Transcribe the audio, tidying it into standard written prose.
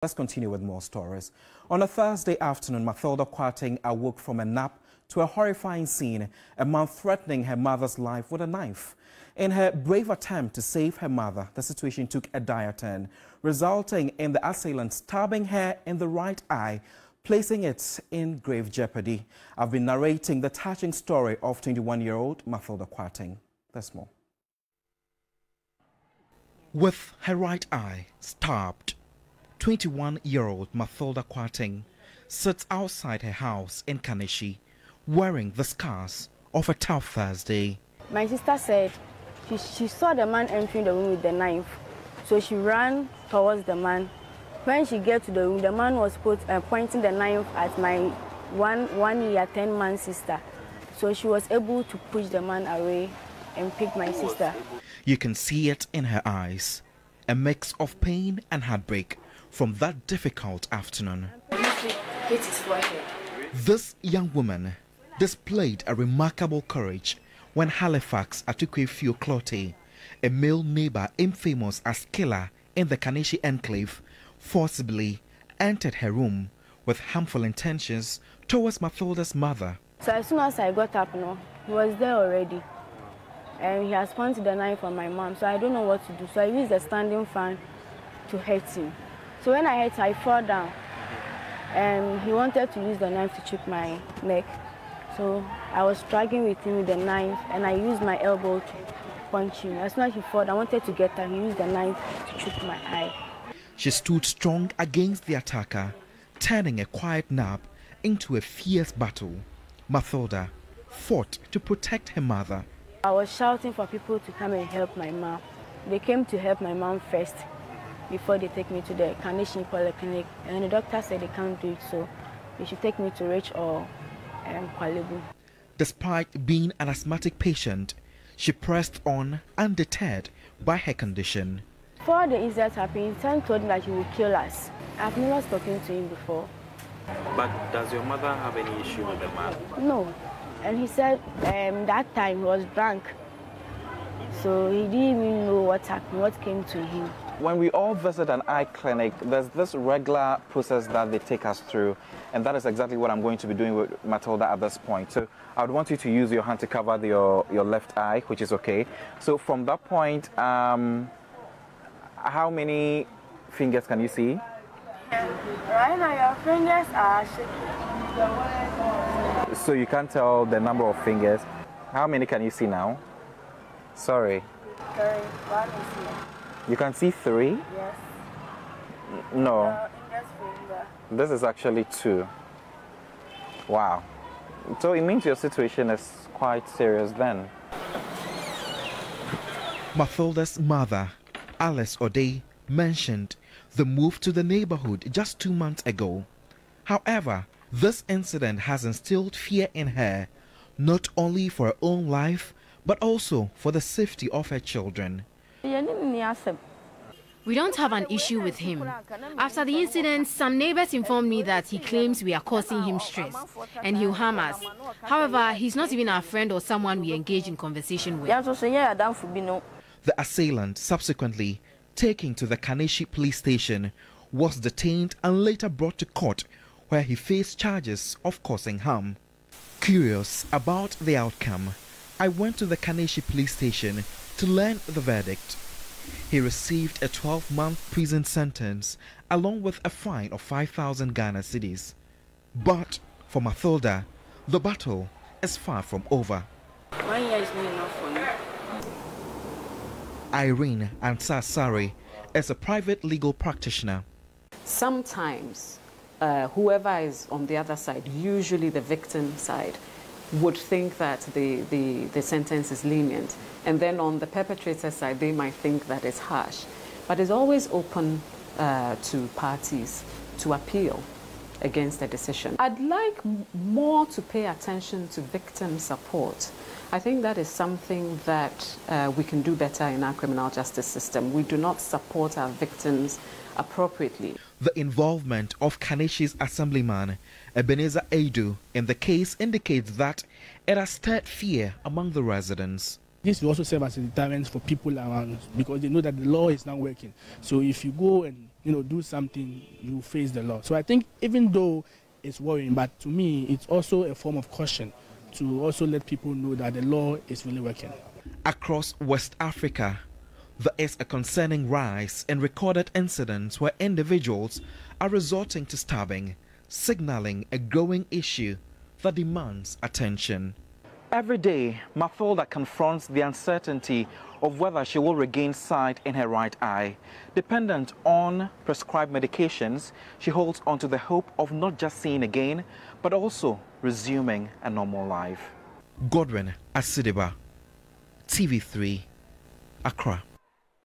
Let's continue with more stories. On a Thursday afternoon, Mathilda Kwarteng awoke from a nap to a horrifying scene, a man threatening her mother's life with a knife. In her brave attempt to save her mother, the situation took a dire turn, resulting in the assailant stabbing her in the right eye, placing it in grave jeopardy. I've been narrating the touching story of 21-year-old Mathilda Kwarteng. There's more. With her right eye stabbed, 21-year-old Mathilda Kwarteng sits outside her house in Kaneshie, wearing the scars of a tough Thursday. My sister said she saw the man entering the room with the knife, so she ran towards the man. When she get to the room, the man was pointing the knife at my 1 year 10 month sister, so she was able to push the man away and pick my sister. You can see it in her eyes, a mix of pain and heartbreak from that difficult afternoon. This young woman displayed a remarkable courage when Halifax Atukwe Clote, a male neighbor infamous as killer in the Kaneshie enclave, forcibly entered her room with harmful intentions towards Mathilda's mother. So as soon as I got up, he was there already, and he has pointed the knife on my mom, so I don't know what to do. So I used the standing fan to hit him. So when I hit, I fall down, and he wanted to use the knife to chip my neck. So I was struggling with him with the knife, and I used my elbow to punch him. As soon as he fought, I wanted to get her. He used the knife to chip my eye. She stood strong against the attacker, turning a quiet nap into a fierce battle. Mathilda fought to protect her mother. I was shouting for people to come and help my mom. They came to help my mom first before they take me to the Kaneshie Polyclinic, and the doctor said they can't do it, so they should take me to Rich or Kwalebu. Despite being an asthmatic patient, she pressed on undeterred by her condition. Before the incident happened, Sam told me that he would kill us. I've never spoken to him before. But does your mother have any issue with the man? No. And he said that time he was drunk, so he didn't even know what happened, what came to him. When we all visit an eye clinic, there's this regular process that they take us through, and that is exactly what I'm going to be doing with Mathilda at this point. So I would want you to use your hand to cover your left eye, which is okay. So from that point, how many fingers can you see? Right now your fingers are shaking. So you can't tell the number of fingers. How many can you see now? Sorry. 3. 1 is here. You can see 3? Yes. No. Index finger. This is actually 2. Wow. So it means your situation is quite serious then. Mathilda's mother, Alice O'Day, mentioned the move to the neighborhood just 2 months ago. However, this incident has instilled fear in her, not only for her own life, but also for the safety of her children. We don't have an issue with him. After the incident, some neighbors informed me that he claims we are causing him stress and he'll harm us. However, he's not even our friend or someone we engage in conversation with. The assailant, subsequently taken to the Kaneshie police station, was detained and later brought to court, where he faced charges of causing harm. Curious about the outcome, I went to the Kaneshie police station to learn the verdict. He received a 12-month prison sentence along with a fine of 5,000 Ghana cedis. But for Mathilda, the battle is far from over. 1 year is not enough for me. Irene Ansasari is a private legal practitioner. Sometimes whoever is on the other side, usually the victim side, would think that the sentence is lenient. And then on the perpetrator side, they might think that it's harsh. But it's always open to parties to appeal against the decision. I'd like more to pay attention to victim support. I think that is something that we can do better in our criminal justice system. We do not support our victims appropriately. The involvement of Kaneshie's assemblyman Ebenezer Edu in the case indicates that it has stirred fear among the residents. This will also serve as a deterrent for people around because they know that the law is not working. So if you go and do something, you face the law. So I think even though it's worrying, but to me, it's also a form of caution to also let people know that the law is really working. Across West Africa, there is a concerning rise in recorded incidents where individuals are resorting to stabbing, signaling a growing issue that demands attention. Every day, Mathilda confronts the uncertainty of whether she will regain sight in her right eye. Dependent on prescribed medications, she holds on to the hope of not just seeing again, but also resuming a normal life. Godwin Asediba, TV3, Accra.